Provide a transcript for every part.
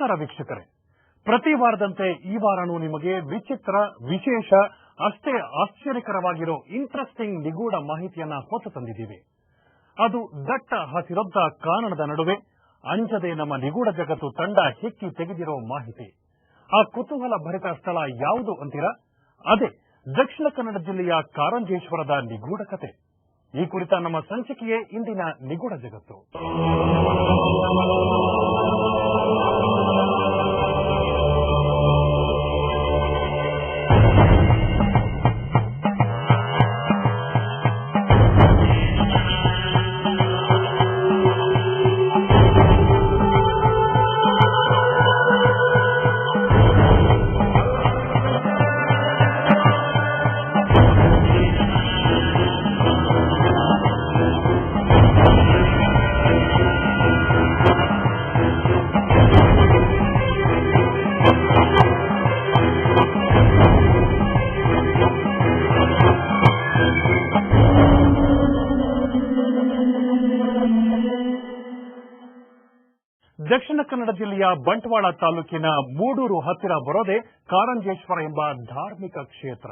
ನಮಸ್ಕಾರ ವೀಕ್ಷಕರೇ, ಪ್ರತಿ ವಾರದಂತೆ ಈ ವಾರನೂ ನಿಮಗೆ ವಿಚಿತ್ರ, ವಿಶೇಷ, ಅಷ್ಟೇ ಆಶ್ಚರ್ಯಕರವಾಗಿರೋ ಇಂಟ್ರೆಸ್ಟಿಂಗ್ ನಿಗೂಢ ಮಾಹಿತಿಯನ್ನ ಹೊತ್ತು ತಂದಿದ್ದೀವಿ. ಅದು ದಟ್ಟ ಹಸಿರೊದ್ದ ಕಾನನದ ನಡುವೆ ಅಂಜದೆ ನಮ್ಮ ನಿಗೂಢ ಜಗತ್ತು ತಂಡ ಹೆಕ್ಕಿ ತೆಗೆದಿರೋ ಮಾಹಿತಿ. ಆ ಕುತೂಹಲ ಭರಿತ ಸ್ಥಳ ಯಾವುದು ಅಂತೀರಾ? ಅದೇ ದಕ್ಷಿಣ ಕನ್ನಡ ಜಿಲ್ಲೆಯ ಕಾರಂಜೇಶ್ವರದ ನಿಗೂಢ ಕತೆ. ಈ ಕುರಿತ ನಮ್ಮ ಸಂಚಿಕೆಯೇ ಇಂದಿನ ನಿಗೂಢ ಜಗತ್ತು. ದಕ್ಷಿಣ ಕನ್ನಡ ಜಿಲ್ಲೆಯ ಬಂಟ್ವಾಳ ತಾಲೂಕಿನ ಮೂಡೂರು ಹತ್ತಿರ ಬರೋದೇ ಕಾರಂಜೇಶ್ವರ ಎಂಬ ಧಾರ್ಮಿಕ ಕ್ಷೇತ್ರ.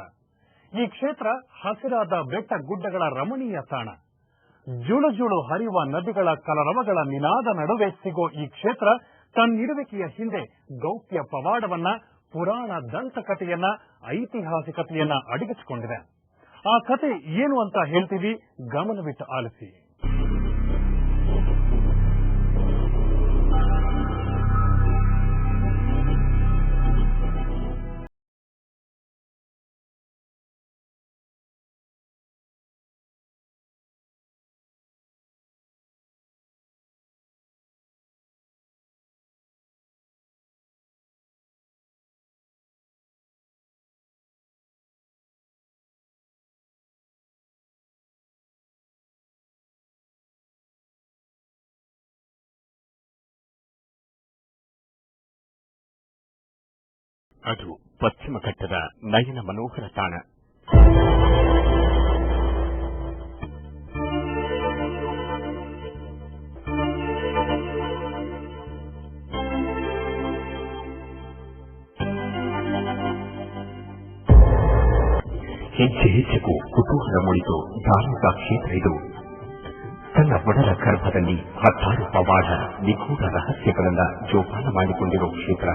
ಈ ಕ್ಷೇತ್ರ ಹಸಿರಾದ ಬೆಟ್ಟ ಗುಡ್ಡಗಳ ರಮಣೀಯ ತಾಣ. ಜುಳುಜುಳು ಹರಿಯುವ ನದಿಗಳ ಕಲರವಗಳ ನಿನಾದ ನಡುವೆ ಸಿಗೋ ಈ ಕ್ಷೇತ್ರ ತನ್ನಿರುವಿಕೆಯ ಹಿಂದೆ ಗೌಪ್ಯ ಪವಾಡವನ್ನ, ಪುರಾಣ ದಂತಕಥೆಯನ್ನ, ಐತಿಹಾಸಿಕತೆಯನ್ನ ಅಡಗಿಸಿಕೊಂಡಿದೆ. ಆ ಕತೆ ಏನು ಅಂತ ಹೇಳ್ತೀವಿ, ಗಮನವಿಟ್ಟು ಆಲಿಸಿ. ಅದು ಪಶ್ಚಿಮ ಘಟ್ಟದ ನಯನ ಮನೋಹರ ತಾಣ. ಹೆಜ್ಜೆ ಹೆಜ್ಜೆಗೂ ಕುತೂಹಲ ಮೂಡಿತು ಧಾರ್ಮಿಕ ಕ್ಷೇತ್ರ ಇದು. ತನ್ನ ಒಡಲ ಗರ್ಭದಲ್ಲಿ ಹತ್ತಾರು ಪವಾಡ, ನಿಗೂಢ ರಹಸ್ಯಗಳನ್ನ ಜೋಪಾನ ಮಾಡಿಕೊಂಡಿರೋ ಕ್ಷೇತ್ರ.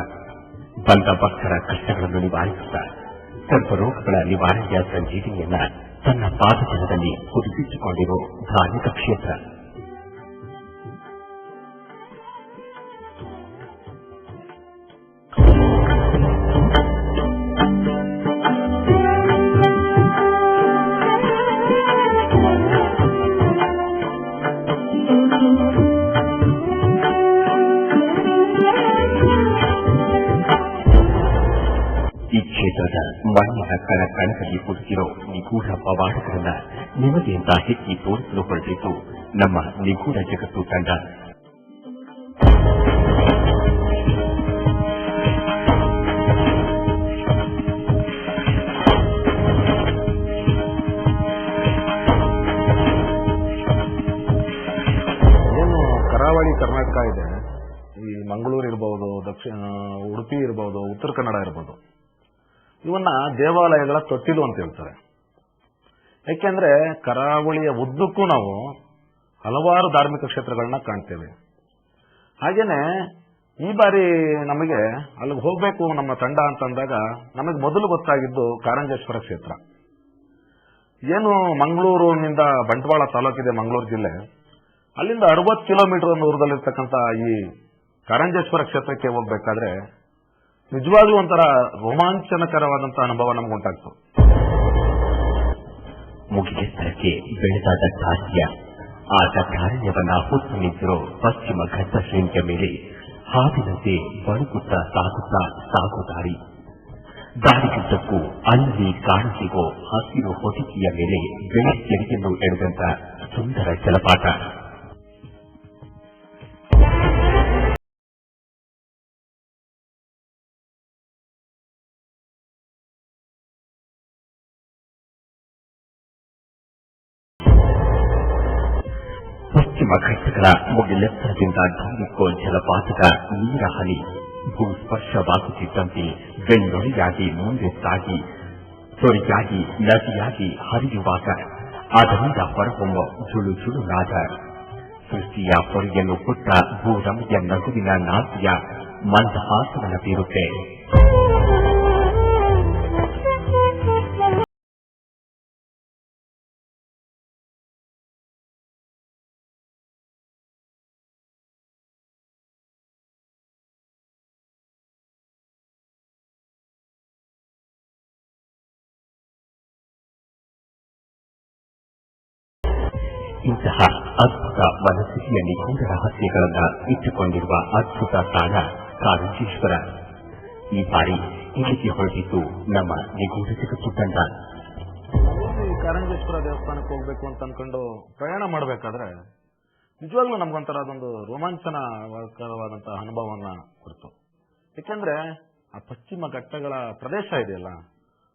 ಬಂದ ಭಕ್ತರ ಕಷ್ಟಗಳನ್ನು ನಿವಾರಿಸುತ್ತಾ ಸರ್ವರೋಗಗಳ ನಿವಾರಣೆಯ ಸಂಜೀವಿನಿಯನ್ನ ತನ್ನ ಪಾದಜಲದಲ್ಲಿ ಹುದುಗಿಸಿಕೊಂಡಿರೋ ಧಾರ್ಮಿಕ ಕ್ಷೇತ್ರ. ಈ ಕ್ಷೇತ್ರದ ಮಣ್ಣಿನ ಕಣಕಣದಲ್ಲಿ ಹುಡುಕಿರೋ ನಿಗೂಢ ಪವಾಡಗಳನ್ನ ನಿಮಗೆ ಅಂತ ಹೆಚ್ಚಿ ತೋರಿಸಲು ಹೊರಟಿದ್ದು ನಮ್ಮ ನಿಗೂಢ ಜಗತ್ತು ತಂಡ. ಏನು ಕರಾವಳಿ ಕರ್ನಾಟಕ ಇದೆ, ಈ ಮಂಗಳೂರು ಇರಬಹುದು, ಉಡುಪಿ ಇರಬಹುದು, ಉತ್ತರ ಕನ್ನಡ ಇರಬಹುದು, ಇವನ್ನ ದೇವಾಲಯಗಳ ತೊಟ್ಟಿಲು ಅಂತ ಹೇಳ್ತಾರೆ. ಯಾಕೆಂದ್ರೆ ಕರಾವಳಿಯ ಉದ್ದಕ್ಕೂ ನಾವು ಹಲವಾರು ಧಾರ್ಮಿಕ ಕ್ಷೇತ್ರಗಳನ್ನ ಕಾಣ್ತೇವೆ. ಹಾಗೇನೆ ಈ ಬಾರಿ ನಮಗೆ ಅಲ್ಲಿಗೆ ಹೋಗ್ಬೇಕು ನಮ್ಮ ತಂಡ ಅಂತಂದಾಗ ನಮಗೆ ಮೊದಲು ಗೊತ್ತಾಗಿದ್ದು ಕಾರಂಜೇಶ್ವರ ಕ್ಷೇತ್ರ. ಏನು ಮಂಗಳೂರಿನಿಂದ ಬಂಟ್ವಾಳ ತಾಲೂಕಿದೆ, ಮಂಗಳೂರು ಜಿಲ್ಲೆ, ಅಲ್ಲಿಂದ 60 ಕಿಲೋಮೀಟರ್ ದೂರದಲ್ಲಿರ್ತಕ್ಕಂಥ ಈ ಕಾರಂಜೇಶ್ವರ ಕ್ಷೇತ್ರಕ್ಕೆ ಹೋಗ್ಬೇಕಾದ್ರೆ ನಿಜವಾಗ್ಲೂ ಒಂಥರ ರೋಮಾಂಚನಕರವಾದಂತಹ ಅನುಭವ ನಮಗುಂಟಾಗ್ತು. ಮುಗಿಲೆತ್ತರಕ್ಕೆ ಬೆಳೆದ ದಟ್ಟಾರಣ್ಯ, ಆ ದಟ್ಟಾರಣ್ಯವನ್ನ ಹೊತ್ತು ನಿಂತಿರೋ ಪಶ್ಚಿಮ ಘಟ್ಟ ಶ್ರೇಣಿಯ ಮೇಲೆ ಹಾವಿನಂತೆ ಬಳುಕುತ್ತಾ ಸಾಗೋ ದಾರಿಯುದ್ದಕ್ಕೂ ಅಲ್ಲಿ ಕಾಣಸಿಗೋ ಹಸಿರು ಹೊದಿಕೆಯ ಮೇಲೆ ಬೆಳಕಿಯನ್ನು ಎಳೆದಂತ ಸುಂದರ ಜಲಪಾತ. ಪಶ್ಚಿಮ ಘಟ್ಟಗಳ ಮುಗಿಲೆತ್ತರದಿಂದ ಧುಮ್ಮಿಕ್ಕೋ ಜಲಪಾತದ ನೀರ ಹನಿ ಭೂಸ್ಪರ್ಶವಾಗುತ್ತಿದ್ದಂತೆ ಬೆಳ್ಳೊರೆಯಾಗಿ ಮುಂದೆ ಸಾಗಿ ತೊರೆಯಾಗಿ ನದಿಯಾಗಿ ಹರಿಯುವಾಗ ಅದರಿಂದ ಹೊರಹೊಮ್ಮ ಜುಳು ಜುಳುನಾದ ಸೃಷ್ಟಿಯ ಹೊರೆಯನ್ನು ಕೊಟ್ಟ ಭೂರಮೆಯ ನಗುವಿನ ನಾಸಿಯ ಮಂದಹಾಸವನ್ನು ಬೀರುತ್ತೆ. ಇಂತಹ ಅದ್ಭುತ ವನಸ್ಥಿತಿಯ ನಿಗೂಢ ರಹಸ್ಯಗಳನ್ನು ಇಟ್ಟುಕೊಂಡಿರುವ ಅದ್ಭುತ ತಾಣ ಕಾರಂಜೇಶ್ವರ. ಈ ಬಾರಿ ಇಲ್ಲಿಗೆ ಹೊರಟಿದ್ದು ನಮ್ಮ ನಿಗೂಢ ಜಗತ್ತು ತಂಡ. ಕಾರಂಜೇಶ್ವರ ದೇವಸ್ಥಾನಕ್ಕೆ ಹೋಗ್ಬೇಕು ಅಂತ ಅನ್ಕೊಂಡು ಪ್ರಯಾಣ ಮಾಡಬೇಕಾದ್ರೆ ನಿಜವಾಗ್ಲೂ ನಮ್ಗೊಂಥರ ಅದೊಂದು ರೋಮಾಂಚನಕರವಾದಂತಹ ಅನುಭವವನ್ನ ಕೊಡ್ತು. ಯಾಕೆಂದ್ರೆ ಆ ಪಶ್ಚಿಮ ಘಟ್ಟಗಳ ಪ್ರದೇಶ ಇದೆಯಲ್ಲ,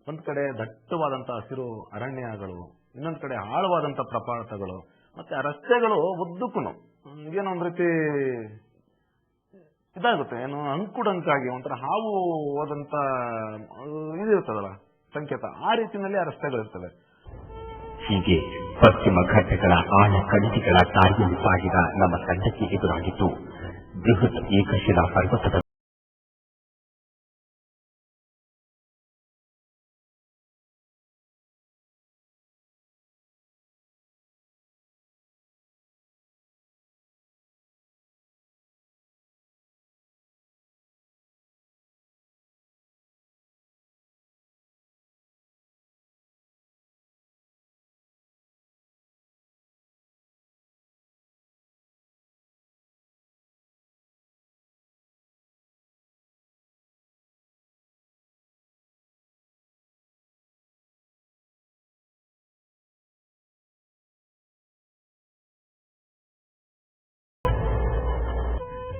ಒಂದ್ ಕಡೆ ದಟ್ಟವಾದಂತಹ ಹಸಿರು ಅರಣ್ಯಗಳು, ಇನ್ನೊಂದ್ ಕಡೆ ಆಳವಾದಂತಹ ಪ್ರಪಾತಗಳು, ಮತ್ತೆ ಆ ರಸ್ತೆಗಳು ಉದ್ದಕ್ಕೂ ಏನೋ ಒಂದ್ ರೀತಿ ಇದಾಗುತ್ತೆ, ಏನು ಅಂಕುಡಂಕಾಗಿ ಒಂಥರ ಹಾವು ಹೋದಂತ ಇದಿರ್ತದಲ್ಲ ಸಂಕೇತ, ಆ ರೀತಿಯಲ್ಲಿ ಆ ರಸ್ತೆಗಳಿರ್ತವೆ. ಹೀಗೆ ಪಶ್ಚಿಮ ಘಟ್ಟಗಳ ಆಳ ಕಣಿವೆಗಳ ದಾರಿಯಲ್ಲಿ ಸಾಗಿದ ನಮ್ಮ ತಂಡಕ್ಕೆ ಎದುರಾಗಿತ್ತು ಬೃಹತ್ ಏಕಶಿಲಾ ಪರ್ವತದ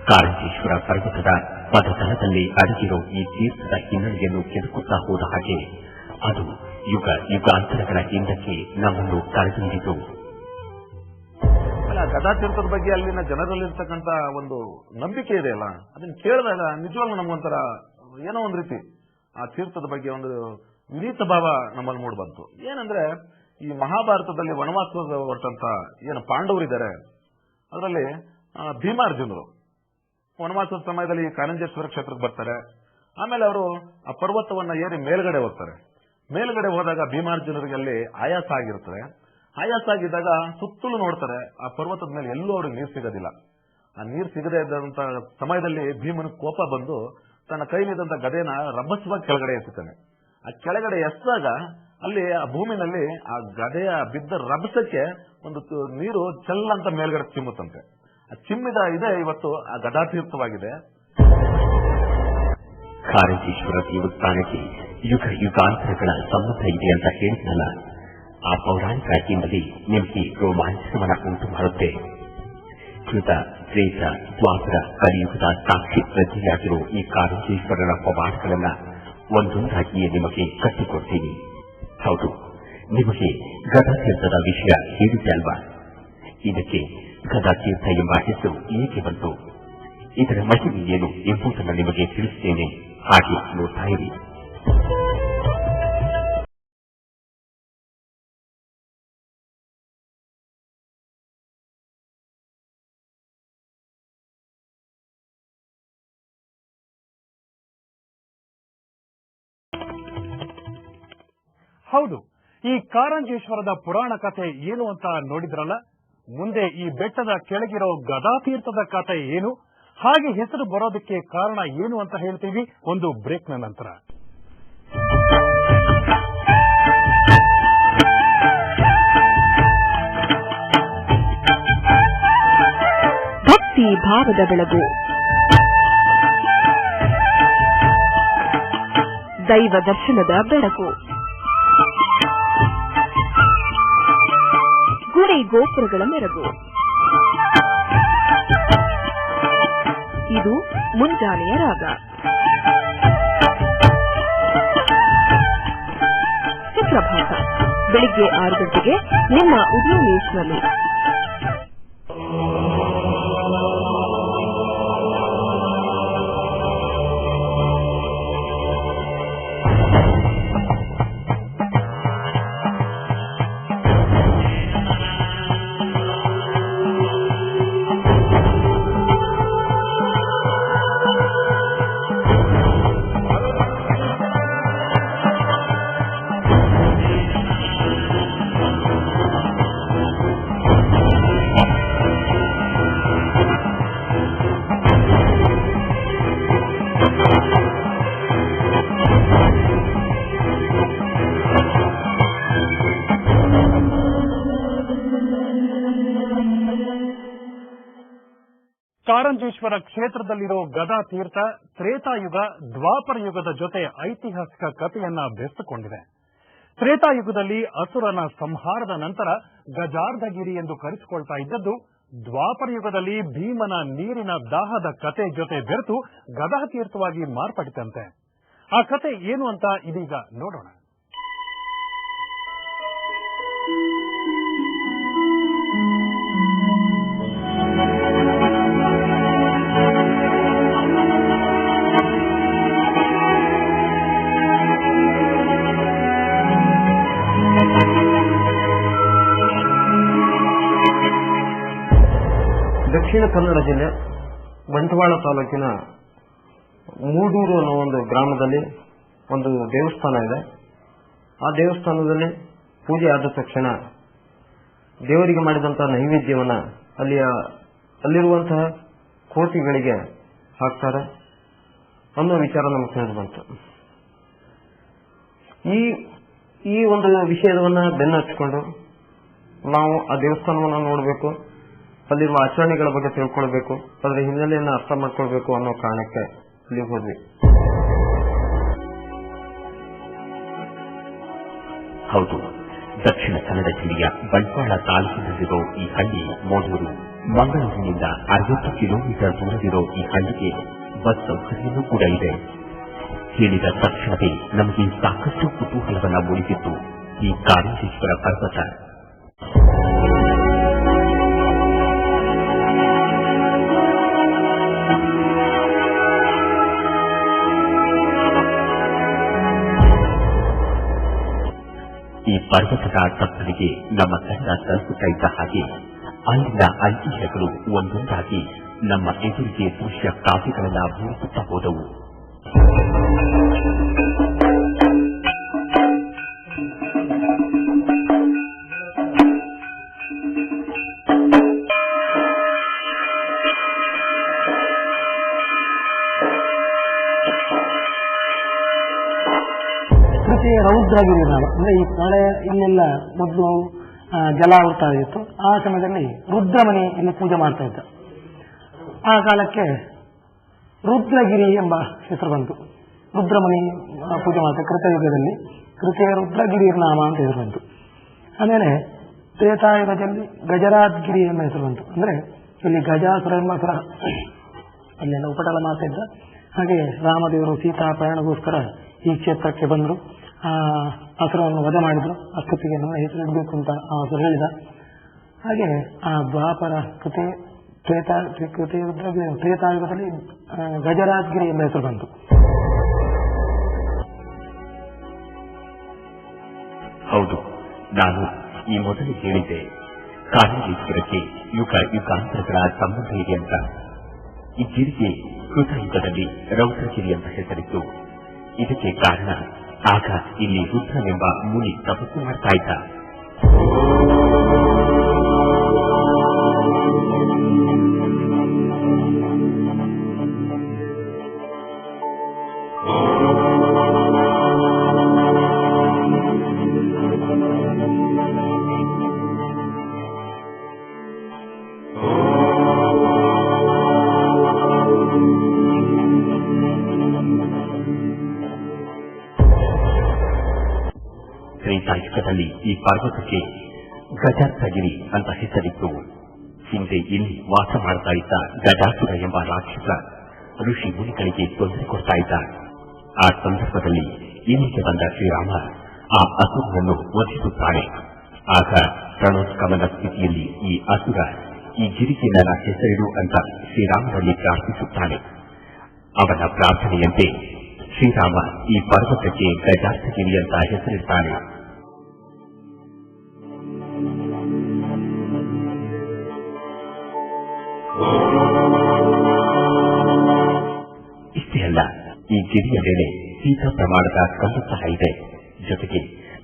ಕಾರಂಜೇಶ್ವರ ಪರ್ವತದ ಪದತಲದಲ್ಲಿ ಅಡಗಿರೋ ಈ ತೀರ್ಥದ ಹಿನ್ನೆಲೆಯನ್ನು ಕೆದಕುತ್ತಾ ಹೋದ ಹಾಗೆ ಅದು ಯುಗ ಯುಗಾಂತರಗಳ ಹಿಂದಕ್ಕೆ ನಮ್ಮನ್ನು ಕರೆದೊಯ್ದಿತು. ಗದಾ ತೀರ್ಥದ ಬಗ್ಗೆ ಅಲ್ಲಿನ ಜನರಲ್ಲಿರ್ತಕ್ಕಂಥ ಒಂದು ನಂಬಿಕೆ ಇದೆಯಲ್ಲ, ಅದನ್ನ ಕೇಳಿದಾಗ ನಿಜವಾಗ್ಲೂ ನಮ್ಗೊಂಥರ ಏನೋ ಒಂದ್ ರೀತಿ ಆ ತೀರ್ಥದ ಬಗ್ಗೆ ಒಂದು ವಿನೀತ ಭಾವ ನಮ್ಮಲ್ಲಿ ಮೂಡ್ ಬಂತು. ಏನಂದ್ರೆ ಈ ಮಹಾಭಾರತದಲ್ಲಿ ವನವಾಸ ಹೊರಟಂತ ಏನು ಪಾಂಡವರಿದ್ದಾರೆ, ಅದರಲ್ಲಿ ಭೀಮಾರ್ಜುನರು ವನವಾಸದ ಸಮಯದಲ್ಲಿ ಕಾರಂಜೇಶ್ವರ ಕ್ಷೇತ್ರಕ್ಕೆ ಬರ್ತಾರೆ. ಆಮೇಲೆ ಅವರು ಆ ಪರ್ವತವನ್ನ ಏರಿ ಮೇಲ್ಗಡೆ ಹೋಗ್ತಾರೆ. ಮೇಲ್ಗಡೆ ಹೋದಾಗ ಭೀಮಾರ್ಜುನರಿಗೆ ಅಲ್ಲಿ ಆಯಾಸ ಆಗಿರ್ತದೆ. ಆಯಾಸ ಆಗಿದ್ದಾಗ ಸುತ್ತಲೂ ನೋಡ್ತಾರೆ, ಆ ಪರ್ವತದ ಮೇಲೆ ಎಲ್ಲೂ ಅವ್ರಿಗೆ ನೀರು ಸಿಗೋದಿಲ್ಲ. ಆ ನೀರು ಸಿಗದೇ ಇದ್ದಂತ ಸಮಯದಲ್ಲಿ ಭೀಮನ ಕೋಪ ಬಂದು ತನ್ನ ಕೈಲಿದ್ದಂತ ಗದೆನ ರಭಸವಾಗಿ ಕೆಳಗಡೆ ಎಸ್ತಾನೆ. ಆ ಕೆಳಗಡೆ ಎಸ್ದಾಗ ಅಲ್ಲಿ ಆ ಭೂಮಿನಲ್ಲಿ ಆ ಗದೆಯ ಬಿದ್ದ ರಭಸಕ್ಕೆ ಒಂದು ನೀರು ಚೆಲ್ಲಂತ ಮೇಲ್ಗಡೆ ಚಿಮ್ಮುತ್ತಂತೆ. ಚಿಮ್ಮಿದ ಇದೆ ಇವತ್ತು ಆ ಗದಾತೀರ್ಥವಾಗಿದೆ. ಕಾರಂಜೇಶ್ವರ ದೇವಸ್ಥಾನಕ್ಕೆ ಯುಗ ಯುಗಾಂತರಗಳ ಸಂಬಂಧ ಇದೆ ಅಂತ ಹೇಳಿದ್ನಲ್ಲ, ಆ ಪೌರಾಣಿಕ ಹಿನ್ನೆಲೆ ನಿಮಗೆ ರೋಮಾಂಚನವನ್ನ ಉಂಟು ಮಾಡುತ್ತೆ. ಕೃತ ತ್ರೇತ ದ್ವಾಪರ ಕಲಿಯುಗದ ಸಾಕ್ಷಿ ಪ್ರಜ್ಞೆಯಾಗಿರೋ ಈ ಕಾರಂಜೇಶ್ವರನ ಪವಾಡಗಳನ್ನ ಒಂದೊಂದಾಗಿಯೇ ನಿಮಗೆ ಕಟ್ಟಿಕೊಡ್ತೀನಿ. ಹೌದು, ನಿಮಗೆ ಗದಾತೀರ್ಥದ ವಿಷಯ ಹೇಳಿದ್ದೆ ಅಲ್ವಾ? ಇದಕ್ಕೆ ಗದಾತೀರ್ಥ ಎಂಬ ಹೆಸರು ಏಕೆ ಬಂತು, ಇದರ ಮಹಿಮೆ ಏನು ಎಂಬುದನ್ನು ನಿಮಗೆ ತಿಳಿಸುತ್ತೇನೆ. ಹಾಗೆ ನೋಡ್ತಾ ಇರಿ. ಹೌದು, ಈ ಕಾರಂಜೇಶ್ವರದ ಪುರಾಣ ಕಥೆ ಏನು ಅಂತ ನೋಡಿದ್ರಲ್ಲ. ಮುಂದೆ ಈ ಬೆಟ್ಟದ ಕೆಳಗಿರೋ ಗದಾತೀರ್ಥದ ಕಥೆ ಏನು, ಹಾಗೆ ಹೆಸರು ಬರೋದಕ್ಕೆ ಕಾರಣ ಏನು ಅಂತ ಹೇಳ್ತೀವಿ ಒಂದು ಬ್ರೇಕ್ನ ನಂತರ. ಭಕ್ತಿ ಭಾವದ ಬೆಳಗು, ದೈವ ದರ್ಶನದ ಬೆಳಕು, ಗುಡಿ ಗೋಪುರಗಳ ಮೆರಗು. ಇದು ಮುಂಜಾನೆಯ ರಾಗ. ಸುಪ್ರಭಾತ. ಬೆಳಿಗ್ಗೆ 6 ಗಂಟೆಗೆ ನಿಮ್ಮ ಉದಯ ನ್ಯೂಸ್ನಲ್ಲಿ. ಕಾರಂಜೇಶ್ವರ ಕ್ಷೇತ್ರದಲ್ಲಿರೋ ಗದಾ ತೀರ್ಥ ತ್ರೇತಾಯುಗ ದ್ವಾಪರ ಯುಗದ ಜೊತೆ ಐತಿಹಾಸಿಕ ಕಥೆಯನ್ನ ಬೆರೆಸಿಕೊಂಡಿದೆ. ತ್ರೇತಾಯುಗದಲ್ಲಿ ಅಸುರನ ಸಂಹಾರದ ನಂತರ ಗಜಾರ್ಧಗಿರಿ ಎಂದು ಕರೆಸಿಕೊಳ್ತಾ ಇದ್ದದ್ದು ದ್ವಾಪರ ಯುಗದಲ್ಲಿ ಭೀಮನ ನೀರಿನ ದಾಹದ ಕತೆ ಜೊತೆ ಬೆರೆತು ಗದಾ ತೀರ್ಥವಾಗಿ ಮಾರ್ಪಡಿತಂತೆ. ಆ ಕತೆ ಏನು ಅಂತ ಇದೀಗ ನೋಡೋಣ. ದಕ್ಷಿಣ ಕನ್ನಡ ಜಿಲ್ಲೆ ಬಂಟ್ವಾಳ ತಾಲೂಕಿನ ಮೂಡೂರು ಅನ್ನೋ ಒಂದು ಗ್ರಾಮದಲ್ಲಿ ಒಂದು ದೇವಸ್ಥಾನ ಇದೆ. ಆ ದೇವಸ್ಥಾನದಲ್ಲಿ ಪೂಜೆ ಆದ ತಕ್ಷಣ ದೇವರಿಗೆ ಮಾಡಿದಂತಹ ನೈವೇದ್ಯವನ್ನ ಅಲ್ಲಿರುವಂತಹ ಕೋತಿಗಳಿಗೆ ಹಾಕ್ತಾರೆ ಅನ್ನೋ ವಿಚಾರ ನಮಗೆ ತಿಳಿದು ಬಂತು. ಈ ಒಂದು ವಿಷಯವನ್ನ ಬೆನ್ನು ಹಚ್ಚಿಕೊಂಡು ನಾವು ಆ ದೇವಸ್ಥಾನವನ್ನು ನೋಡಬೇಕು, ಅಲ್ಲಿರುವ ಆಚರಣೆಗಳ ಬಗ್ಗೆ ತಿಳ್ಕೊಳ್ಬೇಕು, ಅದರ ಹಿನ್ನೆಲೆಯನ್ನು ಅರ್ಥ ಮಾಡ್ಕೊಳ್ಬೇಕು ಅನ್ನೋ ಕಾರಣಕ್ಕೆ ಇಲ್ಲಿ ಹೋದ್ವಿ. ಹೌದು, ದಕ್ಷಿಣ ಕನ್ನಡ ಜಿಲ್ಲೆಯ ಬಂಟ್ವಾಳ ತಾಲೂಕಿನಲ್ಲಿರೋ ಈ ಹಳ್ಳಿ ಮೂಡೂರು. ಮಂಗಳೂರಿನಿಂದ 60 ಕಿಲೋಮೀಟರ್ ದೂರವಿರೋ ಈ ಹಳ್ಳಿಗೆ ಬಸ್ ಸೌಕರ್ಯವೂ ಕೂಡ ಇದೆ. ಕೇಳಿದ ತಕ್ಷಣವೇ ನಮಗೆ ಸಾಕಷ್ಟು ಕುತೂಹಲವನ್ನ ಮೂಡಿಸಿತ್ತು ಈ ಕಾರಂಜೇಶ್ವರ ಪರ್ವತ. ಈ ಪರ್ವತದ ತಪ್ಪಲಿಗೆ ನಮ್ಮ ತಂಡ ತಲುಪುತ್ತಾ ಇದ್ದ ಹಾಗೆ ಅಲ್ಲಿನ ಐತಿಹ್ಯಗಳು ಒಂದೊಂದಾಗಿ ನಮ್ಮ ಎದುರಿಗೆ ದೃಶ್ಯ ಕಾವ್ಯಗಳೆಲ್ಲ ಮೂಡಿಸುತ್ತಾ ಹೋದವು. ರೌದ್ರಗಿರಿ ನಾಮ ಅಂದ್ರೆ ಈ ಪ್ರಳಯ ಇಲ್ಲೆಲ್ಲ ಮೊದಲು ಜಲಾವೃತ ಆಗಿತ್ತು. ಆ ಸಮಯದಲ್ಲಿ ರುದ್ರಮಣಿ ಇಲ್ಲಿ ಪೂಜೆ ಮಾಡ್ತಾ ಇದ್ದ. ಆ ಕಾಲಕ್ಕೆ ರುದ್ರಗಿರಿ ಎಂಬ ಹೆಸರು ಬಂತು. ರುದ್ರಮಣಿ ಪೂಜೆ ಮಾಡ್ತಾರೆ ಕೃತಯುಗದಲ್ಲಿ. ಕೃತಿಯ ರುದ್ರಗಿರಿ ನಾಮ ಅಂತ ಹೆಸರು ಬಂತು. ಆಮೇಲೆ ತ್ರೇತಾಯುಗದಲ್ಲಿ ಗಜರಾಜ್ಗಿರಿ ಎಂಬ ಹೆಸರು ಬಂತು. ಅಂದ್ರೆ ಇಲ್ಲಿ ಗಜಾಸುರ ಎಂಬ ಸುರ ಅಲ್ಲೆಲ್ಲ ಉಪಟಳ ಮಾಡ್ತಾ ಇದ್ದ. ಹಾಗೆ ರಾಮದೇವರು ಸೀತಾಪಯಣಗೋಸ್ಕರ ಈ ಕ್ಷೇತ್ರಕ್ಕೆ ಬಂದರು. ಆ ಅಸುರವನ್ನು ವಧ ಮಾಡಿದ್ರು. ಅಷ್ಟೊತ್ತಿಗೆ ನನ್ನ ಹೆಸರಿಡಬೇಕು ಅಂತ ಆ ಅಸುರ ಹೇಳಿದ. ಹಾಗೆ ಆ ದ್ವಾಪರ ತ್ರೇತಾಯುಗದಲ್ಲಿ ಗಜರಾಜ್ಗಿರಿ ಎಂಬ ಹೆಸರು ಬಂತು. ಹೌದು, ನಾನು ಈ ಮೊದಲು ಹೇಳಿದ್ದೆ ಕಾರಂಜೇಶ್ವರಕ್ಕೆ ಯುಗಾಂತರಗಳ ಸಂಬಂಧ ಇದೆ ಅಂತ. ಈ ಗಿರಿಗೆ ಕೃತಯುಗದಲ್ಲಿ ರೌದ್ರಗಿರಿ ಎಂಬ ಹೆಸರಿತ್ತು. ಇದಕ್ಕೆ ಕಾರಣ ಆಗ ಇಲ್ಲಿ ರುದ್ರನೆಂಬ ಮುನಿ ತಪಸ್ಸು ಮಾಡ್ತಾ ಇದ್ದ. ತ್ರೇತಾಯುಗದಲ್ಲಿ ಈ ಪರ್ವತಕ್ಕೆ ಗಜಾರ್ಧಗಿರಿ ಅಂತ ಹೆಸರಿತ್ತು. ಹಿಂದೆ ಇಲ್ಲಿ ವಾಸ ಮಾಡ್ತಾ ಇದ್ದ ಗಜಾಸುರ ಎಂಬ ರಾಕ್ಷಸ ಋಷಿ ಮುನಿಗಳಿಗೆ ತೊಂದರೆ ಕೊಡ್ತಾ ಇದ್ದ. ಆ ಸಂದರ್ಭದಲ್ಲಿ ಇಲ್ಲಿಗೆ ಬಂದ ಶ್ರೀರಾಮ ಆ ಅಸುರನನ್ನು ವಧಿಸುತ್ತಾನೆ. ಆಗ ರಣೋತ್ಕಮನ ಸ್ಥಿತಿಯಲ್ಲಿ ಈ ಅಸುರ ಈ ಗಿರಿಗೆ ನನ್ನ ಹೆಸರಿಡು ಅಂತ ಶ್ರೀರಾಮನಲ್ಲಿ ಪ್ರಾರ್ಥಿಸುತ್ತಾನೆ. ಅವನ ಪ್ರಾರ್ಥನೆಯಂತೆ ಶ್ರೀರಾಮ ಈ ಪರ್ವತಕ್ಕೆ ಗಜಾರ್ಧಗಿರಿ ಅಂತ ಹೆಸರಿಡ್ತಾನೆ. ಇಷ್ಟೇ ಅಲ್ಲ, ಈ ಗಿರಿಯ ಮೇಲೆ ಶೀತ ಪ್ರಮಾಣದ ಕಲ್ಲು ಸಹ ಇದೆ. ಜೊತೆಗೆ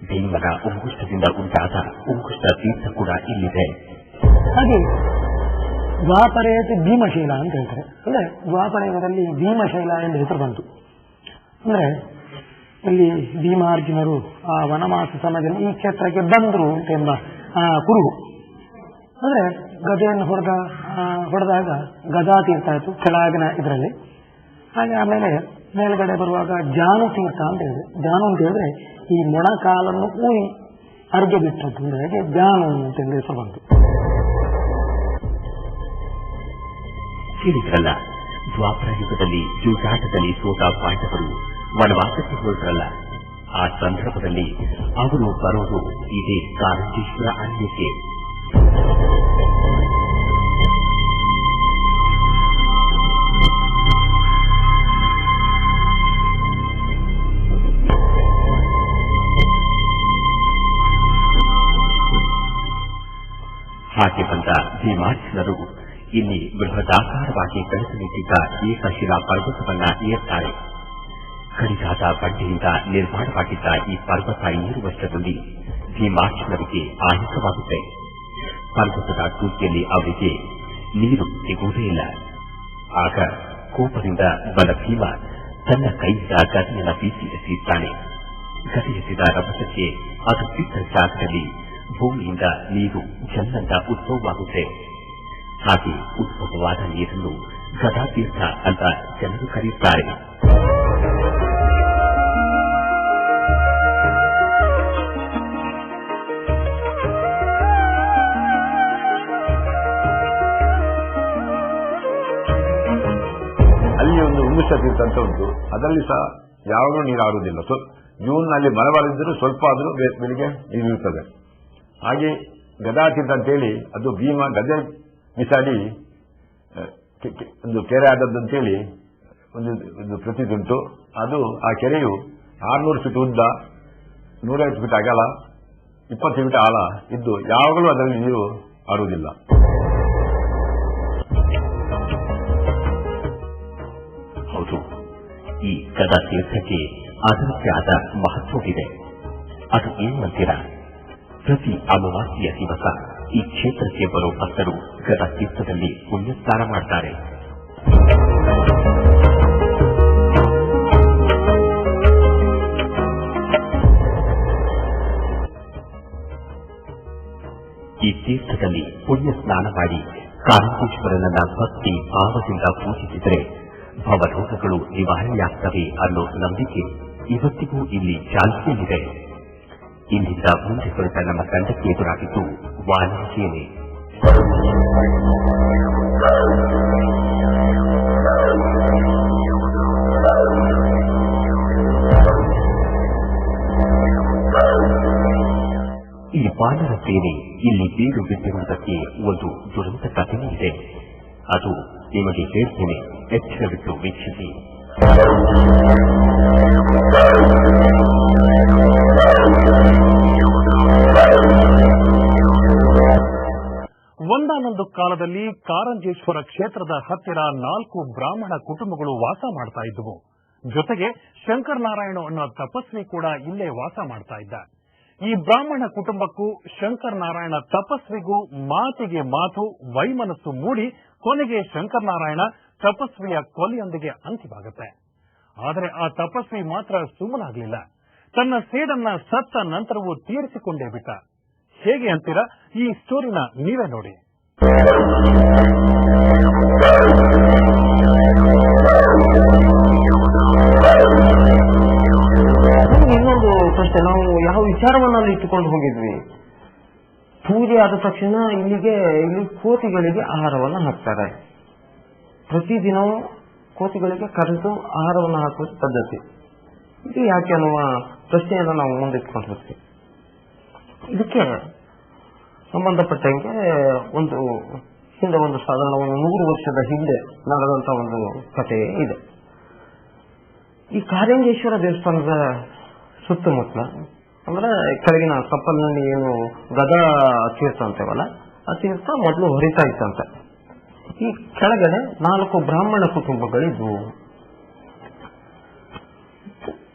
ಭೀಮನ ಉಂಗುಷ್ಟದಿಂದ ಉಂಟಾದ ಉಂಗುಷ್ಟ ತೀರ್ಥ ಕೂಡ ಇಲ್ಲಿದೆ. ಹಾಗೆ ದ್ವಾಪರೇತಿ ಭೀಮಶೈಲ ಅಂತ ಹೇಳ್ತಾರೆ. ಅಂದ್ರೆ ದ್ವಾಪರಯುಗದಲ್ಲಿ ಭೀಮಶೈಲ ಎಂಬ ಹೆಸರು ಬಂತು. ಅಂದ್ರೆ ಇಲ್ಲಿ ಭೀಮಾರ್ಜುನರು ಆ ವನವಾಸ ಸಮಯದಲ್ಲಿ ಈ ಕ್ಷೇತ್ರಕ್ಕೆ ಬಂದರು ಎಂಬ ಕುರುಹು. ಅಂದ್ರೆ ಗದೆಯನ್ನು ಹೊಡೆದ ಹೊಡೆದಾಗ ಗದಾ ತೀರ್ಥ ಆಯಿತು ಕೆಳಗಿನ ಇದರಲ್ಲಿ. ಹಾಗೆ ಆಮೇಲೆ ಮೇಲ್ಗಡೆ ಬರುವಾಗ ಜಾನು ತೀರ್ಥ ಅಂತ ಹೇಳಿದೆ. ಜಾನು ಅಂತ ಹೇಳಿದ್ರೆ ಈ ಮೊಣಕಾಲನ್ನು ಊರಿ ಅರ್ಗೆ ಬಿಟ್ಟದ್ದು ಹಾಗೆ ಜಾನು ಅಂತ ಹೆಸರು ಬಂತು. ಕೇಳಿದ್ರಲ್ಲ, ದ್ವಾಪರ ಯುಗದಲ್ಲಿ ಜೂಜಾಟದಲ್ಲಿ ಸೋತ ಪಾಂಡವರು ವನವಾಸಕ್ಕೆ ಹೋದ್ರಲ್ಲ, ಆ ಸಂದರ್ಭದಲ್ಲಿ ಅವರು ಬರೋದು ಇದೇ ಕಾರಂಜೇಶ್ವರ ಅರಣ್ಯಕ್ಕೆ. ಹಾಗೆ ಬಂದ ಭೀಮಾರ್ಜುನರು ಇಲ್ಲಿ ಬೃಹದಾಕಾರವಾಗಿ ಬೆಳೆಸಲಿಟ್ಟಿದ್ದ ಏಕಶಿಲಾ ಪರ್ವತವನ್ನ ಏರ್ತಾರೆ. ಕಡಿದಾದ ಬಂಡೆಯಿಂದ ನಿರ್ಮಾಣವಾಗಿದ್ದ ಈ ಪರ್ವತ ಏರುವಷ್ಟರಲ್ಲಿ ಭೀಮಾರ್ಜುನರಿಗೆ ಆಯಾಸವಾಗುತ್ತೆ. ಪರ್ವತದ ತುದಿಯಲ್ಲಿ ಅವರಿಗೆ ನೀರು ಸಿಗುವುದೇ ಇಲ್ಲ. ಆಗ ಕೋಪದಿಂದ ಬಲ ಭೀಮ ತನ್ನ ಕೈಯಿಂದ ಗದೆಯನ್ನು ಬೀಸಿ ಎಸೆಯುತ್ತಾನೆ. ಗದೆ ಎಸೆದ ರಭಸಕ್ಕೆ ಅದು ಬಿದ್ದ ಜಾಗದಲ್ಲಿ ಭೂಮಿಯಿಂದ ನೀರು ಜನ್ನಂತ ಉದ್ಭವವಾಗುತ್ತೆ. ಹಾಗೆ ಉದ್ಭವವಾದ ನೀರನ್ನು ಗದಾತೀರ್ಥ ಅಂತ ಜನರು ಕರೆಯುತ್ತಾರೆ. ಅಲ್ಲಿ ಒಂದು ಉಂಗುಷ ತೀರ್ಥ ಅಂತ ಉಂಟು. ಅದರಲ್ಲಿ ಸಹ ಯಾವಾಗಲೂ ನೀರು ಆಡುವುದಿಲ್ಲ. ಜೂನ್ನಲ್ಲಿ ಮಳೆ ಬರದಿದ್ದರೂ ಸ್ವಲ್ಪ ಆದರೂ ಬೆಳಿಗ್ಗೆ ನೀರು ಇರುತ್ತದೆ. ಹಾಗೆ ಗದಾತೀರ್ಥ ಅಂತೇಳಿ ಅದು ಭೀಮ ಗದೆ ಬಿಸಾಡಿ ಒಂದು ಕೆರೆ ಆದದ್ದಂತೇಳಿ ಒಂದು ಪ್ರತೀತಿ ಉಂಟು. ಅದು ಆ ಕೆರೆಯು 600 ಫೀಟ್ ಉದ್ದ, 150 ಫೀಟ್ ಅಗಲ, 20 ಫೀಟ್ ಆಳ ಇದ್ದು ಯಾವಾಗಲೂ ಅದರಲ್ಲಿ ನೀರು ಆಡುವುದಿಲ್ಲ. ಹೌದು, ಈ ಗದಾತೀರ್ಥಕ್ಕೆ ಅದರದ್ದೇ ಆದ ಮಹತ್ವವಿದೆ. ಅದು ಏನು ಅಂತೀರಾ? ಪ್ರತಿ ಅಮಾವಾಸ್ಯೆಯ ದಿವಸ ಈ ಕ್ಷೇತ್ರಕ್ಕೆ ಬರೋ ಭಕ್ತರು ಗದಾತೀರ್ಥದಲ್ಲಿ ಪುಣ್ಯಸ್ನಾನ ಮಾಡ್ತಾರೆ. ಈ ತೀರ್ಥದಲ್ಲಿ ಪುಣ್ಯ ಸ್ನಾನ ಮಾಡಿ ಕಾರಂಜೇಶ್ವರನನ್ನ ಭಕ್ತಿ ಭಾವದಿಂದ ಪೂಜಿಸಿದರೆ ಭವರೋಗಗಳು ನಿವಾರಣೆಯಾಗ್ತವೆ ಅನ್ನೋ ನಂಬಿಕೆ ಇವತ್ತಿಗೂ ಇಲ್ಲಿ ಚಾಲ್ತಿಯಲ್ಲಿದೆ. ಇಂದಿನಿಂದ ಮುಂದೆ ಹೊರಟ ನಮ್ಮ ತಂಡಕ್ಕೆ ಎದುರಾಗಿದ್ದು ವಾನರ ಸೇನೆ. ಈ ವಾನರ ಸೇನೆ ಇಲ್ಲಿ ಬೀಡು ಬಿಟ್ಟಿರುವುದಕ್ಕೆ ಒಂದು ದುರಂತ ಕಥೆಯೇ ಇದೆ. ಅದು ನಿಮಗೆ ಹೇಳ್ತೇನೆ, ಎಚ್ಚರವಿಟ್ಟು ವೀಕ್ಷಿಸಿ. ಒಂದಾನೊಂದು ಕಾಲದಲ್ಲಿ ಕಾರಂಜೇಶ್ವರ ಕ್ಷೇತ್ರದ ಹತ್ತಿರ 4 ಬ್ರಾಹ್ಮಣ ಕುಟುಂಬಗಳು ವಾಸ ಮಾಡ್ತಾ ಇದ್ದವು. ಜೊತೆಗೆ ಶಂಕರನಾರಾಯಣ ಅನ್ನೋ ತಪಸ್ವಿ ಕೂಡ ಇಲ್ಲೇ ವಾಸ ಮಾಡ್ತಾ ಇದ್ದ. ಈ ಬ್ರಾಹ್ಮಣ ಕುಟುಂಬಕ್ಕೂ ಶಂಕರನಾರಾಯಣ ತಪಸ್ವಿಗೂ ಮಾತಿಗೆ ಮಾತು, ವೈಮನಸ್ಸು ಮೂಡಿ ಕೊನೆಗೆ ಶಂಕರನಾರಾಯಣ ತಪಸ್ವಿಯ ಕೊಲೆಯೊಂದಿಗೆ ಅಂತ್ಯವಾಗುತ್ತೆ. ಆದರೆ ಆ ತಪಸ್ವಿ ಮಾತ್ರ ಸುಮ್ಮನಾಗಲಿಲ್ಲ. ತನ್ನ ಸೇಡನ್ನ ಸತ್ತ ನಂತರವೂ ತೀರಿಸಿಕೊಂಡೇ ಬಿಟ್ಟ. ಹೇಗೆ ಅಂತೀರಾ? ಈ ಸ್ಟೋರಿನ ನೀವೇ ನೋಡಿ. ಇನ್ನೊಂದು ಪ್ರಶ್ನೆ, ನಾವು ಯಾವ ವಿಚಾರವನ್ನ ಇಟ್ಟುಕೊಂಡು ಹೋಗಿದ್ವಿ? ಪೂಜೆ ಆದ ತಕ್ಷಣ ಇಲ್ಲಿ ಕೋತಿಗಳಿಗೆ ಆಹಾರವನ್ನು ಹಾಕ್ತಾರೆ. ಪ್ರತಿದಿನವೂ ಕೋತಿಗಳಿಗೆ ಕರೆದು ಆಹಾರವನ್ನು ಹಾಕುವ ಪದ್ಧತಿ ಇದು ಯಾಕೆ ಅನ್ನುವ ಪ್ರಶ್ನೆಯನ್ನು ನಾವು ಮುಂದಿಟ್ಕೊಂಡು ಹೋಗ್ತೀವಿ. ಇದಕ್ಕೆ ಸಂಬಂಧಪಟ್ಟಂಗೆ ಒಂದು ಸಾಧಾರಣ 100 ವರ್ಷದ ಹಿಂದೆ ನಡೆದಂತ ಒಂದು ಕಥೆ ಇದೆ. ಈ ಕಾರಂಜೇಶ್ವರ ದೇವಸ್ಥಾನದ ಸುತ್ತಮುತ್ತಲ ಅಂದ್ರೆ ಕೆಳಗಿನ ಕಪ್ಪಲ್ನಲ್ಲಿ ಏನು ಗದಾ ತೀರ್ಥ ಅಂತೇವಲ್ಲ, ಆ ತೀರ್ಥ ಮೊದಲು ಹೊರಿತಾ ಇತ್ತಂತೆ. ಈ ಕೆಳಗಡೆ 4 ಬ್ರಾಹ್ಮಣ ಕುಟುಂಬಗಳಿದ್ವು.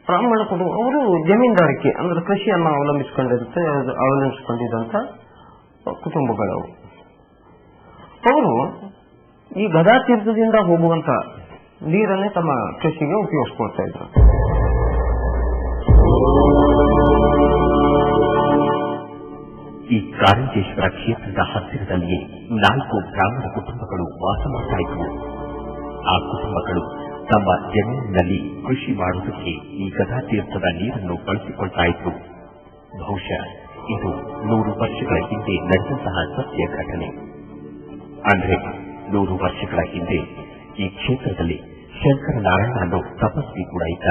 ಬ್ರಾಹ್ಮಣ ಕುಟುಂಬ ಅವರು ಜಮೀನ್ದಾರಿಕೆ ಅಂದ್ರೆ ಕೃಷಿಯನ್ನು ಅವಲಂಬಿಸಿಕೊಂಡಿದ್ದಂತ ಕುಟುಂಬಗಳು. ಅವರು ಈ ಗದಾ ತೀರ್ಥದಿಂದ ಹೋಗುವಂತ ನೀರನ್ನೇ ತಮ್ಮ ಕೃಷಿಗೆ ಉಪಯೋಗಿಸ್ಕೊಳ್ತಾ ಇದ್ರು. ಈ ಕಾರಂಜೇಶ್ವರ ಕ್ಷೇತ್ರದ ಹತ್ತಿರದಲ್ಲಿಯೇ 4 ಬ್ರಾಹ್ಮಣ ಕುಟುಂಬಗಳು ವಾಸ ಮಾಡ್ತಾ ಇದ್ವು. ಆ ಕುಟುಂಬಗಳು ತಮ್ಮ ಜಮೀನಿನಲ್ಲಿ ಕೃಷಿ ಮಾಡುವುದಕ್ಕೆ ಈ ಗದಾತೀರ್ಥದ ನೀರನ್ನು ಬಳಸಿಕೊಳ್ತಾ ಇದ್ರು. ಬಹುಶಃ ಇದು 100 ವರ್ಷಗಳ ಹಿಂದೆ ನಡೆದಂತಹ ಸತ್ಯ ಘಟನೆ. ಅಂದ್ರೆ 100 ವರ್ಷಗಳ ಹಿಂದೆ ಈ ಕ್ಷೇತ್ರದಲ್ಲಿ ಶಂಕರನಾರಾಯಣ ಅನ್ನೋ ತಪಸ್ವಿ ಕೂಡ ಇದ್ದ.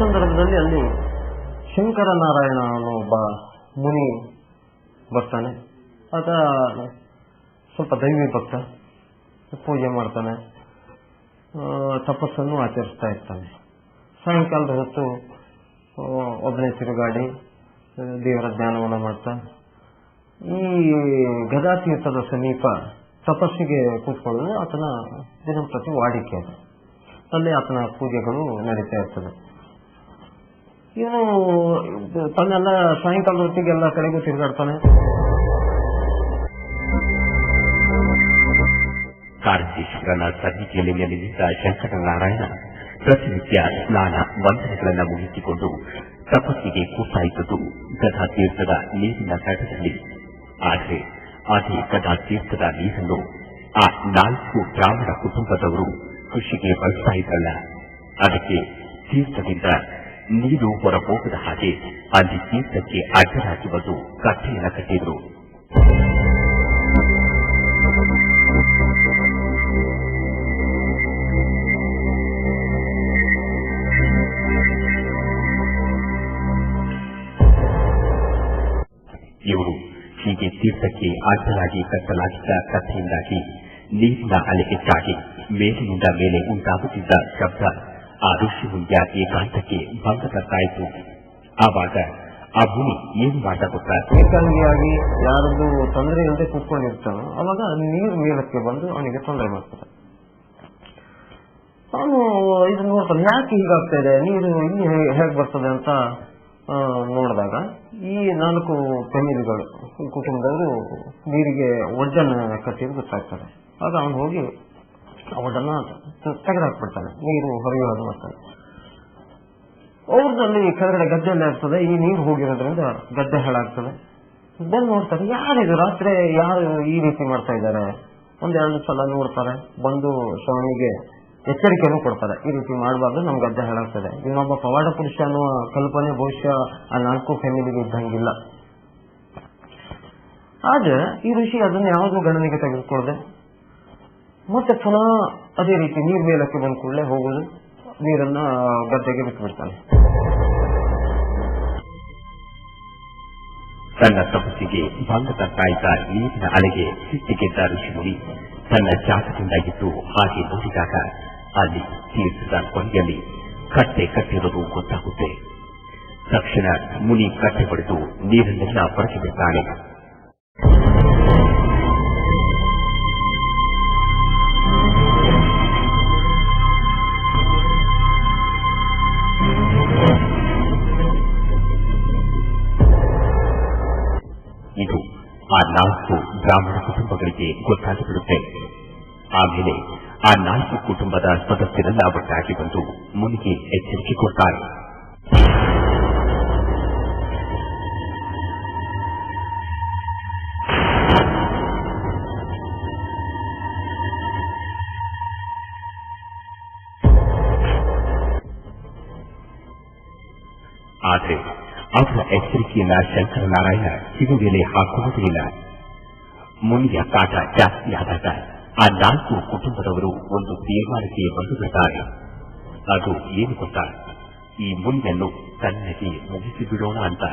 ಸಂದರ್ಭದಲ್ಲಿ ಅಲ್ಲಿ ಶಂಕರನಾರಾಯಣ ಅನ್ನೋ ಒಬ್ಬ ಮುನಿ ಬರ್ತಾನೆ. ಆತ ಸ್ವಲ್ಪ ದೈವಿ ಭಕ್ತ, ಪೂಜೆ ಮಾಡ್ತಾನೆ, ತಪಸ್ಸನ್ನು ಆಚರಿಸ್ತಾ ಇರ್ತಾನೆ. ಸಾಯಂಕಾಲದ ಹೊತ್ತು ಒಬ್ಬನೇ ತಿರುಗಾಡಿ ದೇವರ ಧ್ಯಾನವನ್ನು ಮಾಡ್ತಾ ಈ ಗದಾತೀರ್ಥದ ಸಮೀಪ ತಪಸ್ಸಿಗೆ ಕೂತ್ಕೊಳ್ಳೋದು ಆತನ ದಿನಂಪ್ರತಿ ವಾಡಿಕೆ. ಅದು ಅಲ್ಲಿ ಆತನ ಪೂಜೆಗಳು ನಡೀತಾ ಇರ್ತದೆ. ಇವನು ತನ್ನೆಲ್ಲ ಸಾಯಂಕಾಲದ ಹೊತ್ತಿಗೆ ಎಲ್ಲ ಕಡೆಗೂ ತಿರುಗಾಡ್ತಾನೆ. ಕಾರಂಜೇಶ್ವರನ ಸನ್ನಿಧಿಯಲ್ಲಿ ನೆಲೆಸಿದ್ದ ಶಂಕರನಾರಾಯಣ ಪ್ರತಿನಿತ್ಯ ಸ್ನಾನ ವಂದನೆಗಳನ್ನು ಮುಗಿಸಿಕೊಂಡು ತಪಸ್ಸಿಗೆ ಕೂತಾಯಿತು ಗದಾತೀರ್ಥದ ನೀರಿನ ತಟದಲ್ಲಿ. ಆದರೆ ಅದೇ ಗದಾತೀರ್ಥದ ನೀರನ್ನು ಆ 4 ಬ್ರಾಹ್ಮಣ ಕುಟುಂಬದವರು ಕೃಷಿಗೆ ಬಳಸ್ತಾ ಇದ್ರಲ್ಲ, ಅದಕ್ಕೆ ತೀರ್ಥದಿಂದ ನೀರು ಹೊರಹೋಗದ ಹಾಗೆ ಅಲ್ಲಿ ತೀರ್ಥಕ್ಕೆ ಅಡ್ಡರಾಗಿ ಬಂದು ಕಟ್ಟೆಯನ್ನು ಕಟ್ಟಿದ್ರು. ಇವರು ಹೀಗೆ ತೀರ್ಥಕ್ಕೆ ಅಡ್ಡಲಾಗಿ ಕಟ್ಟಲಾಗಿದ್ದ ಕಥೆಯಿಂದಾಗಿ ನೀರಿನ ಅಲೆ ಹೆಚ್ಚಾಗಿ ಮೇಲಿನಿಂದ ಮೇಲೆ ಉಂಟಾಗುತ್ತಿದ್ದ ಶಬ್ದ ಆ ಋಷಿ ಮುನಿಯ ಏಕಾಂತಕ್ಕೆ ಭಂಗ ತರ್ತಾಯಿತು. ಆವಾಗ ಆ ಮುನಿ ಏನು ಮಾಡ್ತಾ ಗೊತ್ತಾ, ಏಕಾಂಗಿಯಾಗಿ ಯಾರದ್ದು ತೊಂದರೆ ಇಲ್ಲದೆ ಕೂತ್ಕೊಂಡಿರ್ತಾನೋ ಅವಾಗ ನೀರು ಮೇಲಕ್ಕೆ ಬಂದು ಅವನಿಗೆ ತೊಂದರೆ ಮಾಡ್ತಾರೆ. ಅವನು ಇದನ್ನ ನೋಡ್ತಾನೆ, ಯಾಕೆ ಹೀಗಾಗ್ತಾ ಇದೆ, ನೀರು ಇಲ್ಲಿ ಹೇಗೆ ಬರ್ತದೆ ಅಂತ ನೋಡಿದಾಗ ಈ 4 ಫ್ಯಾಮಿಲಿಗಳು ಕುಟುಂಬದವರು ನೀರಿಗೆ ಒಡ್ಡನ್ನು ಕಟ್ಟಿದ್ದು ಗೊತ್ತಾಗ್ತದೆ. ಆಗ ಅವನು ಹೋಗಿ ಆ ಒಡ್ಡನ್ನ ತೆಗೆದಾಕ್ಬಿಡ್ತಾನೆ, ನೀರು ಹೊರಗೆ ಮಾಡ್ತಾನೆ. ಅವ್ರದಲ್ಲಿ ಕೆಳಗಡೆ ಗದ್ದೆಲ್ಲ ಇರ್ತದೆ, ಈ ನೀರು ಹೋಗಿರೋದ್ರಿಂದ ಗದ್ದೆ ಹಾಳಾಗ್ತದೆ. ಬಂದು ನೋಡ್ತಾರೆ, ಯಾರಿದು ರಾತ್ರಿ ಯಾರು ಈ ರೀತಿ ಮಾಡ್ತಾ ಇದ್ದಾರೆ. 1-2 ಸಲ ನೋಡ್ತಾರೆ, ಬಂದು ಸ್ವಾಮಿಗೆ ಎಚ್ಚರಿಕೆಯನ್ನು ಕೊಡ್ತಾರೆ, ಈ ರೀತಿ ಮಾಡಬಾರ್ದು, ನಮ್ ಗದ್ದೆ ಹಾಳಾಗ್ತದೆ. ಇನ್ನೊಬ್ಬ ಪವಾಡ ಪುರುಷ ಅನ್ನುವ ಕಲ್ಪನೆ ಬಹುಶಃ ಆ 4 ಫ್ಯಾಮಿಲಿಗೆ ಇದ್ದಂಗಿಲ್ಲ. ಆದ್ರೆ ಈ ಋಷಿ ಅದನ್ನ ಯಾವುದೂ ಗಣನೆಗೆ ತೆಗೆದುಕೊಳ್ಳದೆ ಮತ್ತೆ ಪುನಃ ಅದೇ ರೀತಿ ನೀರ್ ಮೇಲಕ್ಕೆ ಬಂದ ಕೂಡಲೇ ಹೋಗುದು, ನೀರನ್ನ ಗದ್ದೆಗೆ ಬಿಟ್ಟುಬಿಡ್ತಾನೆ. ತನ್ನ ತಪಸ್ಸಿಗೆ ಭಂಗ ತರ್ತಾ ಇದ್ದ ನೀರಿನ ಅಲೆಗೆ ಸಿಟ್ಟಿಗೆದ್ದ ಋಷಿಮುನಿ ತನ್ನ ಜಾಗದಿಂದ ಇದ್ದು ಹಾಗೆ ನೋಡಿದಾಗ ಅಲ್ಲಿ ತೀರ್ಥದ ಕೊನೆಯಲ್ಲಿ ಕಟ್ಟೆ ಕಟ್ಟಿರೋದು ಗೊತ್ತಾಗುತ್ತೆ. ತಕ್ಷಣ ಮುನಿ ಕಟ್ಟೆ ಹೊಡೆದು ನೀರನ್ನೆಲ್ಲ ಹೊರಗೆ ಬಿಡ್ತಾನೆ. ಇದು ಆ 4 ಬ್ರಾಹ್ಮಣ ಕುಟುಂಬಗಳಿಗೆ ಗೊತ್ತಾಗಿಬಿಡುತ್ತೆ. ಆಮೇಲೆ ಆ 4 ಕುಟುಂಬದ ಸದಸ್ಯರೆಲ್ಲ ಒಟ್ಟಾಗಿ ಬಂದು ಮುನಿಗೆ ಎಚ್ಚರಿಕೆ ಕೊಡ್ತಾರೆ. ಆದರೆ ಅವರ ಎಚ್ಚರಿಕೆಯನ್ನ ಶಂಕರನಾರಾಯಣ ಕಿವಿಗೆ ಹಾಕುವುದೇ ಇಲ್ಲ. ಮುನಿಯ ಕಾಟ ಜಾಸ್ತಿಯಾದಾಗ ಆ 4 ಕುಟುಂಬದವರು ಒಂದು ತೀರ್ಮಾನಕ್ಕೆ ಬಂದು ಬಿಡ್ತಾರೆ. ಅದು ಏನು ಗೊತ್ತಾ, ಈ ಮುನಿಯನ್ನು ತನ್ನಗೆ ಮುಗಿಸಿ ಬಿಡೋಣ ಅಂತ.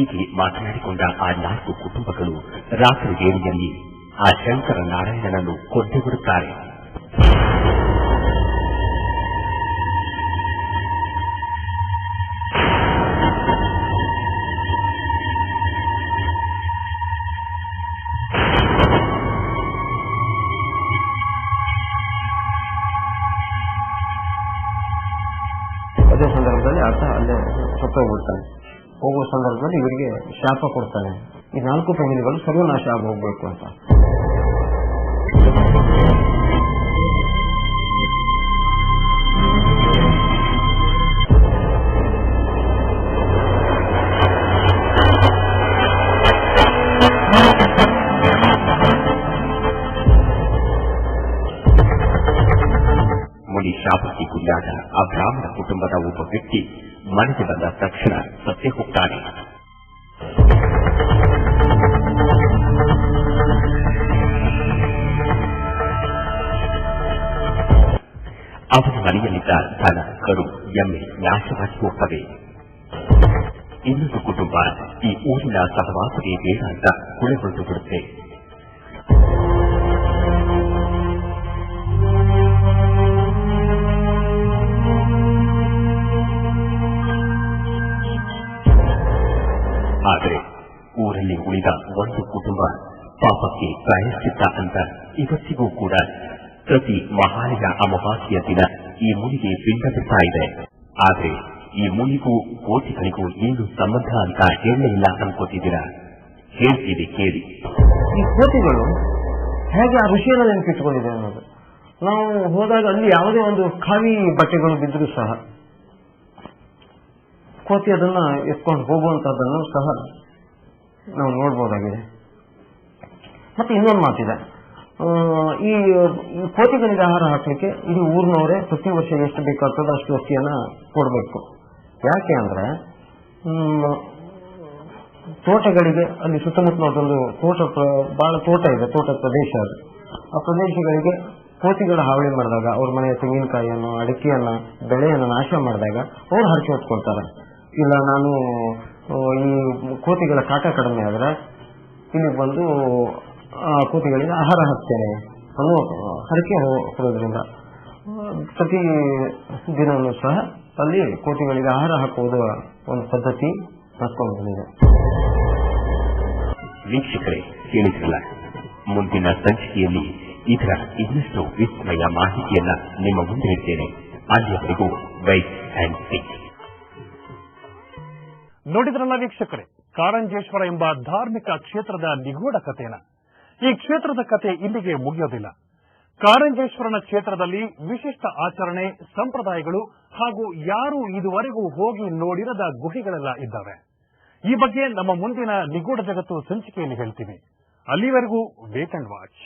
ಹೀಗೆ ಮಾತನಾಡಿಕೊಂಡ ಆ 4 ಕುಟುಂಬಗಳು ರಾತ್ರಿ ವೇಳೆಯಲ್ಲಿ ಆ ಶಂಕರ ನಾರಾಯಣನನ್ನು ಕೊಂದು ಬಿಡುತ್ತಾರೆ. ಅದೇ ಸಂದರ್ಭದಲ್ಲಿ ಆತ ಅಲ್ಲೇ ಸತ್ತೋಗ್ಬಿಡ್ತಾನೆ. ಹೋಗುವ ಸಂದರ್ಭದಲ್ಲಿ ಇವರಿಗೆ ಶಾಪ ಕೊಡ್ತಾನೆ, ಈ 4 ಫ್ಯಾಮಿಲಿಗಳು ಸರ್ವನಾಶ ಆಗಿ ಹೋಗ್ಬೇಕು ಅಂತ. ಮುನಿ ಶಾಪಕ್ಕೆ ಗುರಿಯಾದ ಆ ಬ್ರಾಹ್ಮಣ ಕುಟುಂಬದ ಒಬ್ಬ ವ್ಯಕ್ತಿ ಮನೆಗೆ ಬಂದ ತಕ್ಷಣ ಸತ್ತೇ ಹೋಗ್ತಾನೆ. ಅವನ ಮನೆಯಲ್ಲಿದ್ದ ದನ, ಕರು, ಎಮ್ಮೆ ನಾಶವಾಗಿ ಹೋಗ್ತವೆ. ಇನ್ನೊಂದು ಕುಟುಂಬ ಈ ಊರಿನ ಸಹವಾಸವೇ ಬೇಡ ಅಂತ ಕುಳಿಗೊಳ್ದು ಬಿಡುತ್ತೆ. ಆದರೆ ಊರಲ್ಲಿ ಉಳಿದ ಒಂದು ಕುಟುಂಬ ಪಾಪಕ್ಕೆ ಪ್ರಾಯಶ್ಚಿತ್ತ ಅಂತ ಇವತ್ತಿಗೂ ಕೂಡ ಪ್ರತಿ ಮಹಾಲಯ ಅಮಾವಾಸ್ಯೆಯ ದಿನ ಈ ಮುನಿಗೆ ಪಿಂಡ ಬಿಡ್ತಾ ಇದೆ. ಆದರೆ ಈ ಮುನಿಗೂ ಕೋಟಿಗಳಿಗೂ ಏನು ಸಂಬಂಧ ಅಂತ ಹೇಳಲೇ ಇಲ್ಲ ಅನ್ಕೋತಿದ್ದೀರಾ? ಹೇಳ್ತೀವಿ ಕೇಳಿ. ಈ ಕೋಟಿಗಳು ಹೇಗೆ ಆ ಋಷಿಯನ್ನು ನೆನಪಿಟ್ಟುಕೊಂಡಿದೆ ಅನ್ನೋದು. ನಾವು ಹೋದಾಗ ಅಲ್ಲಿ ಯಾವುದೇ ಒಂದು ಖಾಲಿ ಬಟ್ಟೆಗಳು ಬಿದ್ದರೂ ಸಹ ಕೋತಿ ಅದನ್ನ ಎತ್ಕೊಂಡು ಹೋಗುವಂತಹದ್ದನ್ನು ಸಹ ನಾವು ನೋಡ್ಬೋದಾಗಿದೆ. ಮತ್ತೆ ಇನ್ನೊಂದು ಮಾತಿದೆ, ಈ ಕೋತಿಗಳಿಗೆ ಆಹಾರ ಹಾಕಲಿಕ್ಕೆ ಇಡೀ ಊರಿನವರೇ ಪ್ರತಿ ವರ್ಷ ಎಷ್ಟು ಬೇಕಾಗ್ತದೆ ಅಷ್ಟು ಅಕ್ಕಿಯನ್ನ ಕೊಡಬೇಕು. ಯಾಕೆ ಅಂದ್ರೆ ತೋಟಗಳಿಗೆ ಅಲ್ಲಿ ಸುತ್ತಮುತ್ತಲೊಂದು ಬಹಳ ತೋಟ ಇದೆ, ತೋಟದ ಪ್ರದೇಶ ಅದು. ಆ ಪ್ರದೇಶಗಳಿಗೆ ಕೋತಿಗಳ ಹಾವಳಿ ಮಾಡಿದಾಗ ಅವ್ರ ಮನೆಯ ತೆಂಗಿನಕಾಯಿಯನ್ನು, ಅಡಿಕೆಯನ್ನ, ಬೆಳೆಯನ್ನು ನಾಶ ಮಾಡಿದಾಗ ಅವ್ರು ಹರಕೆ ಹೊತ್ಕೊಳ್ತಾರೆ. ಇಲ್ಲ ನಾನು ಈ ಕೋತಿಗಳ ಕಾಟ ಕಡಿಮೆ ಆದ್ರೆ ಇಲ್ಲಿ ಬಂದು ಕೋತಿಗಳಿಗೆ ಆಹಾರ ಹಾಕ್ತೇನೆ ಅನ್ನೋ ಹರಕೆ ಹೊರೋದ್ರಿಂದ ಪ್ರತಿ ದಿನವೂ ಸಹ ಅಲ್ಲಿ ಕೋತಿಗಳಿಗೆ ಆಹಾರ ಹಾಕುವುದು ಒಂದು ಪದ್ಧತಿ ನಡ್ಕೊಂಡು ಬಂದಿದೆ. ವೀಕ್ಷಕರೇ, ಕೇಳಿದ್ರಲ್ಲ, ಮುಂದಿನ ಸಂಚಿಕೆಯಲ್ಲಿ ಇದರ ಇನ್ನಷ್ಟು ವಿಸ್ಮಯ ಮಾಹಿತಿಯನ್ನ ನಿಮ್ಮ ಮುಂದೆ ಇಡ್ತೇನೆ. ಅಲ್ಲಿಯವರೆಗೂ ವೈಟ್ ಅಂಡ್ ಸಿಕ್. ನೋಡಿದ್ರಲ್ಲ ವೀಕ್ಷಕರೇ, ಕಾರಂಜೇಶ್ವರ ಎಂಬ ಧಾರ್ಮಿಕ ಕ್ಷೇತ್ರದ ನಿಗೂಢ ಕಥೆನ. ಈ ಕ್ಷೇತ್ರದ ಕಥೆ ಇಲ್ಲಿಗೆ ಮುಗಿಯೋದಿಲ್ಲ. ಕಾರಂಜೇಶ್ವರನ ಕ್ಷೇತ್ರದಲ್ಲಿ ವಿಶಿಷ್ಟ ಆಚರಣೆ, ಸಂಪ್ರದಾಯಗಳು ಹಾಗೂ ಯಾರೂ ಇದುವರೆಗೂ ಹೋಗಿ ನೋಡಿರದ ಗುಹೆಗಳೆಲ್ಲ ಇದ್ದಾವೆ. ಈ ಬಗ್ಗೆ ನಮ್ಮ ಮುಂದಿನ ನಿಗೂಢ ಜಗತ್ತು ಸಂಚಿಕೆಯಲ್ಲಿ ಹೇಳ್ತೀವಿ. ಅಲ್ಲಿವರೆಗೂ ವೇಟ್ ಅಂಡ್ ವಾಚ್.